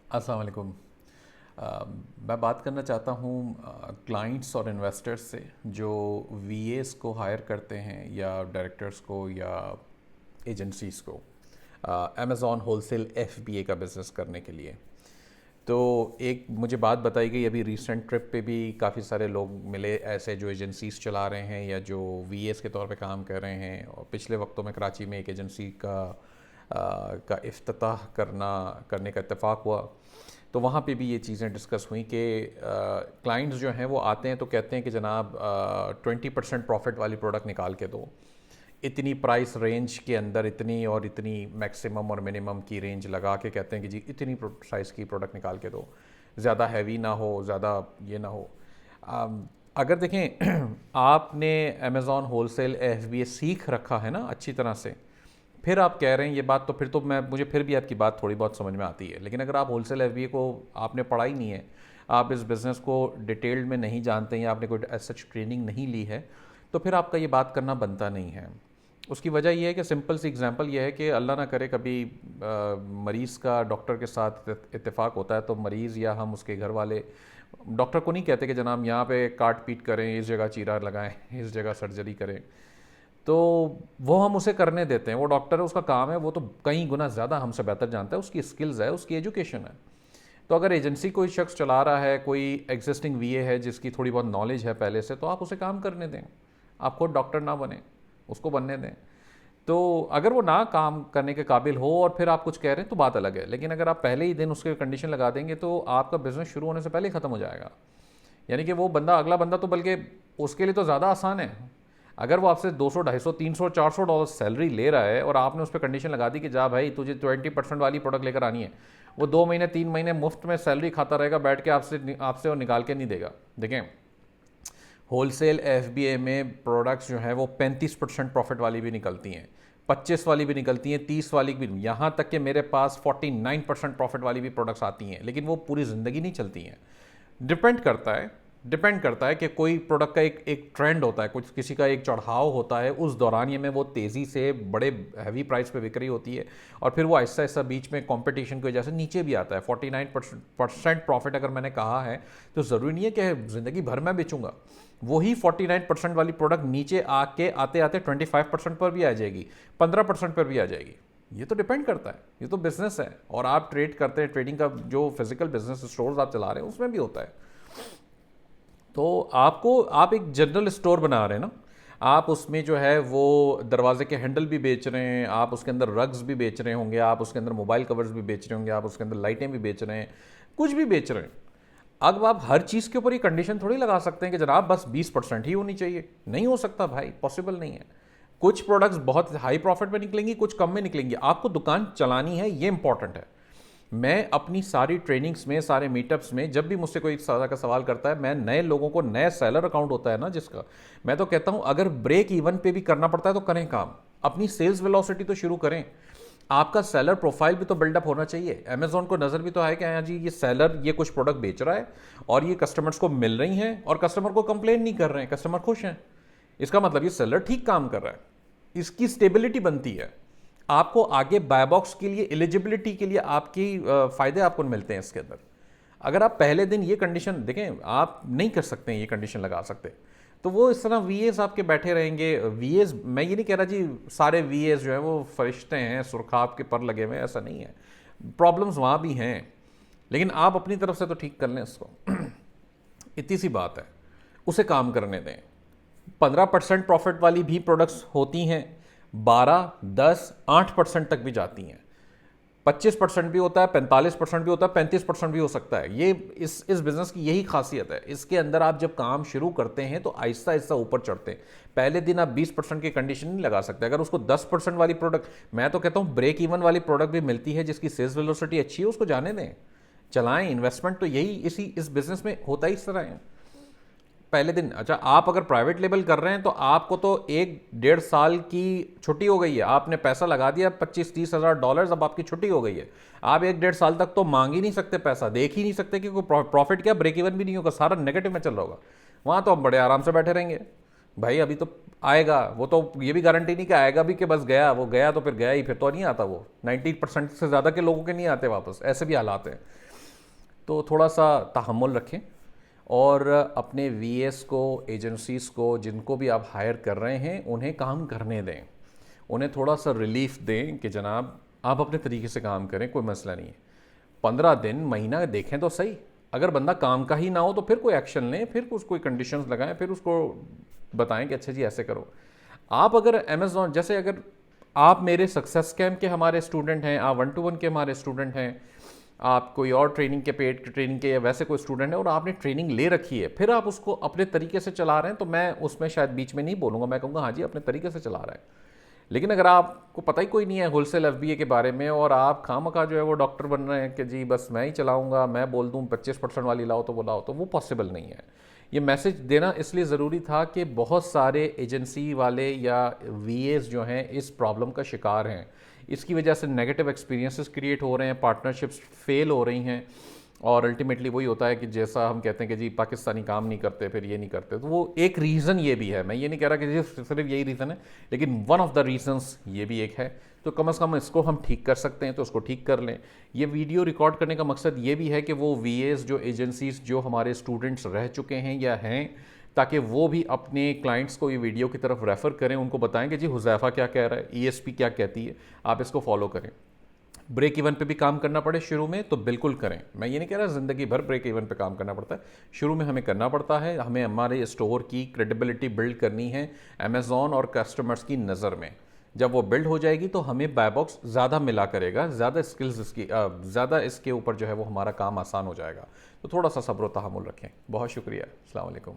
अस्सलाम वालेकुम। मैं बात करना चाहता हूँ क्लाइंट्स और इन्वेस्टर्स से जो वीएस को हायर करते हैं या डायरेक्टर्स को या एजेंसीज़ को अमेज़ॉन होलसेल एफबीए का बिज़नेस करने के लिए। तो एक मुझे बात बताई गई, अभी रिसेंट ट्रिप पे भी काफ़ी सारे लोग मिले ऐसे जो एजेंसीज चला रहे हैं या जो वीएस के तौर पे काम कर रहे हैं। और पिछले वक्तों में कराची में एक एजेंसी का इफ्तिताह करने का इत्तेफाक हुआ। तो वहाँ पे भी ये चीज़ें डिस्कस हुई कि क्लाइंट्स जो हैं वो आते हैं तो कहते हैं कि जनाब 20% प्रॉफिट वाली प्रोडक्ट निकाल के दो, इतनी प्राइस रेंज के अंदर इतनी और इतनी मैक्सिमम और मिनिमम की रेंज लगा के कहते हैं कि जी इतनी साइज़ की प्रोडक्ट निकाल के दो, ज़्यादा हैवी ना हो, ज़्यादा ये ना हो। अगर देखें आपने अमेज़ॉन होलसेल एफबीए सीख रखा है ना अच्छी तरह से, फिर आप कह रहे हैं ये बात, तो फिर तो मुझे फिर भी आपकी बात थोड़ी बहुत समझ में आती है। लेकिन अगर आप होलसेल एफबीए को आपने पढ़ा ही नहीं है, आप इस बिज़नेस को डिटेल्ड में नहीं जानते हैं या आपने कोई सच ट्रेनिंग नहीं ली है, तो फिर आपका ये बात करना बनता नहीं है। उसकी वजह यह है कि सिंपल सी एग्जांपल यह है कि अल्लाह ना करे कभी मरीज़ का डॉक्टर के साथ इत्तेफाक होता है, तो मरीज़ या हम उसके घर वाले डॉक्टर को नहीं कहते कि जनाब यहाँ पे काट पीट करें, इस जगह चीरा लगाएं, इस जगह सर्जरी करें। तो वो हम उसे करने देते हैं, वो डॉक्टर है, उसका काम है, वो तो कई गुना ज़्यादा हमसे बेहतर जानता है, उसकी स्किल्स है, उसकी एजुकेशन है। तो अगर एजेंसी कोई शख्स चला रहा है, कोई एग्जिस्टिंग वीए है जिसकी थोड़ी बहुत नॉलेज है पहले से, तो आप उसे काम करने दें। आप खुद डॉक्टर ना बने, उसको बनने दें। तो अगर वो ना काम करने के काबिल हो और फिर आप कुछ कह रहे हैं तो बात अलग है, लेकिन अगर आप पहले ही दिन उसके कंडीशन लगा देंगे तो आपका बिजनेस शुरू होने से पहले ही ख़त्म हो जाएगा। यानी कि वो बंदा, अगला बंदा तो बल्कि उसके लिए तो ज़्यादा आसान है। अगर वो आपसे 200, 250, 300, $400 सैलरी ले रहा है और आपने उस पर कंडीशन लगा दी कि जा भाई तुझे 20% वाली प्रोडक्ट लेकर आनी है, वो 2 महीने 3 महीने मुफ्त में सैलरी खाता रहेगा बैठ के, आपसे आपसे वो निकाल के नहीं देगा। देखें, होलसेल एफबीए में प्रोडक्ट्स जो हैं वो 35% प्रॉफिट वाली भी निकलती हैं, 25 वाली भी निकलती हैं, 30 वाली भी, यहाँ तक कि मेरे पास 49% प्रॉफिट वाली भी प्रोडक्ट्स आती हैं, लेकिन वो पूरी ज़िंदगी नहीं चलती हैं। डिपेंड करता है कि कोई प्रोडक्ट का एक एक ट्रेंड होता है, कुछ किसी का एक चढ़ाव होता है, उस दौरानिए में वो तेज़ी से बड़े हैवी प्राइस पे बिक रही होती है और फिर वो आहिस्ता आहिस्ता बीच में कंपटीशन की वजह से नीचे भी आता है। 49% प्रॉफिट अगर मैंने कहा है तो ज़रूरी नहीं है कि ज़िंदगी भर मैं बेचूंगा। वही 49% वाली प्रोडक्ट नीचे आके आते आते 25% पर भी आ जाएगी, 15% पर भी आ जाएगी। ये तो डिपेंड करता है, ये तो बिजनेस है और आप ट्रेड करते हैं, ट्रेडिंग का जो फिजिकल बिजनेस स्टोर्स आप चला रहे हैं उसमें भी होता है। तो आप एक जनरल स्टोर बना रहे हैं ना, आप उसमें जो है वो दरवाजे के हैंडल भी बेच रहे हैं, आप उसके अंदर रग्स भी बेच रहे होंगे, आप उसके अंदर मोबाइल कवर्स भी बेच रहे होंगे, आप उसके अंदर लाइटें भी बेच रहे हैं, कुछ भी बेच रहे हैं। अब आप हर चीज़ के ऊपर ये कंडीशन थोड़ी लगा सकते हैं कि जनाब बस 20% ही होनी चाहिए। नहीं हो सकता भाई, पॉसिबल नहीं है। कुछ प्रोडक्ट्स बहुत हाई प्रॉफिट में निकलेंगी, कुछ कम में निकलेंगी। आपको दुकान चलानी है, ये इंपॉर्टेंट है। मैं अपनी सारी ट्रेनिंग्स में, सारे मीटअप्स में, जब भी मुझसे कोई इस तरह का सवाल करता है, मैं नए लोगों को, नया सेलर अकाउंट होता है ना जिसका, मैं तो कहता हूं अगर ब्रेक इवन पे भी करना पड़ता है तो करें काम। अपनी सेल्स वेलोसिटी तो शुरू करें। आपका सेलर प्रोफाइल भी तो बिल्डअप होना चाहिए। अमेजोन को नज़र भी तो है कि हाँ जी ये सेलर ये कुछ प्रोडक्ट बेच रहा है और ये कस्टमर्स को मिल रही हैं और कस्टमर को कंप्लेन नहीं कर रहे हैं, कस्टमर खुश हैं। इसका मतलब ये सेलर ठीक काम कर रहा है, इसकी स्टेबिलिटी बनती है। आपको आगे बाय बॉक्स के लिए, एलिजिबिलिटी के लिए आपकी फ़ायदे आपको मिलते हैं इसके अंदर। अगर आप पहले दिन ये कंडीशन देखें, आप नहीं कर सकते हैं, ये कंडीशन लगा सकते, तो वो इस तरह वीएस आपके बैठे रहेंगे। वीएस, मैं ये नहीं कह रहा जी सारे वीएस जो है वो फरिश्ते हैं, सुरखाब के पर लगे हुए हैं, ऐसा नहीं है। प्रॉब्लम्स वहाँ भी हैं, लेकिन आप अपनी तरफ से तो ठीक कर लें इसको। इतनी सी बात है, उसे काम करने दें। 15% प्रॉफिट वाली भी प्रोडक्ट्स होती हैं, 12, 10, 8% तक भी जाती हैं। 25% भी होता है, 45% भी होता है, 35% भी हो सकता है। ये इस बिज़नेस की यही खासियत है। इसके अंदर आप जब काम शुरू करते हैं तो आहिस्ता आहिस्ता ऊपर चढ़ते हैं। पहले दिन आप 20% की कंडीशन नहीं लगा सकते। अगर उसको 10% वाली प्रोडक्ट, मैं तो कहता हूँ ब्रेक इवन वाली प्रोडक्ट भी मिलती है जिसकी सेल्स वेलोसिटी अच्छी है, उसको जाने दें, चलाएं। इन्वेस्टमेंट तो यही इस बिज़नेस में होता ही इस तरह है। पहले दिन, अच्छा आप अगर प्राइवेट लेबल कर रहे हैं तो आपको तो 1 डेढ़ साल की छुट्टी हो गई है। आपने पैसा लगा दिया 25-30 हज़ार डॉलर, अब आपकी छुट्टी हो गई है। आप 1 डेढ़ साल तक तो मांग ही नहीं सकते, पैसा देख ही नहीं सकते कि कोई प्रॉफिट क्या, ब्रेक इवन भी नहीं होगा, सारा नेगेटिव में चल रहा होगा। वहाँ तो हम बड़े आराम से बैठे रहेंगे। भाई अभी तो आएगा, वो तो ये भी गारंटी नहीं कि आएगा भी, कि बस गया, वो गया तो फिर गया ही, फिर तो नहीं आता वो। 90% से ज़्यादा के लोगों के नहीं आते वापस, ऐसे भी हालात हैं। तो थोड़ा सा तहम्मुल रखें और अपने वीएस को, एजेंसीज़ को, जिनको भी आप हायर कर रहे हैं, उन्हें काम करने दें। उन्हें थोड़ा सा रिलीफ दें कि जनाब आप अपने तरीके से काम करें, कोई मसला नहीं है। 15 दिन, महीना देखें तो सही। अगर बंदा काम का ही ना हो तो फिर कोई एक्शन लें, फिर कुछ कोई कंडीशंस लगाएं, फिर उसको बताएं कि अच्छा जी ऐसे करो। आप अगर अमेज़ॉन, जैसे अगर आप मेरे सक्सेस कैम्प के हमारे स्टूडेंट हैं, आप 1-to-1 के हमारे स्टूडेंट हैं, आप कोई और ट्रेनिंग के, पेड ट्रेनिंग के या वैसे कोई स्टूडेंट है और आपने ट्रेनिंग ले रखी है, फिर आप उसको अपने तरीके से चला रहे हैं, तो मैं उसमें शायद बीच में नहीं बोलूँगा, मैं कहूँगा हाँ जी अपने तरीके से चला रहा है। लेकिन अगर आपको पता ही कोई नहीं है होलसेल एफबीए के बारे में और आप खामखा जो है वो डॉक्टर बन रहे हैं कि जी बस मैं ही चलाऊंगा, मैं बोल दूं 25% वाली लाओ तो वो लाओ, तो वो पॉसिबल नहीं है। ये मैसेज देना इसलिए ज़रूरी था कि बहुत सारे एजेंसी वाले या वीएस जो हैं इस प्रॉब्लम का शिकार हैं। इसकी वजह से नेगेटिव एक्सपीरियंसेस क्रिएट हो रहे हैं, पार्टनरशिप्स फेल हो रही हैं और अल्टीमेटली वही होता है कि जैसा हम कहते हैं कि जी पाकिस्तानी काम नहीं करते, फिर ये नहीं करते, तो वो एक रीज़न ये भी है। मैं ये नहीं कह रहा कि जी सिर्फ यही रीज़न है, लेकिन वन ऑफ द रीज़न्स ये भी एक है। तो कम से कम इसको हम ठीक कर सकते हैं तो उसको ठीक कर लें। ये वीडियो रिकॉर्ड करने का मकसद ये भी है कि वो वीएस जो एजेंसीज जो हमारे स्टूडेंट्स रह चुके हैं या हैं, ताकि वो भी अपने क्लाइंट्स को ये वीडियो की तरफ रेफ़र करें, उनको बताएं कि जी हुज़ैफ़ा क्या कह रहा है, ईएसपी क्या कहती है, आप इसको फॉलो करें। ब्रेक इवन पे भी काम करना पड़े शुरू में तो बिल्कुल करें। मैं ये नहीं कह रहा ज़िंदगी भर ब्रेक इवन पे काम करना पड़ता है, शुरू में हमें करना पड़ता है। हमें हमारे स्टोर की क्रेडिबिलिटी बिल्ड करनी है अमेज़ॉन और कस्टमर्स की नज़र में। जब वो बिल्ड हो जाएगी तो हमें बाय बॉक्स ज़्यादा मिला करेगा, ज़्यादा स्किल्स इसकी, ज़्यादा इसके ऊपर जो है वो हमारा काम आसान हो जाएगा। तो थोड़ा सा सब्र व तहम्मुल रखें। बहुत शुक्रिया। अस्सलाम वालेकुम।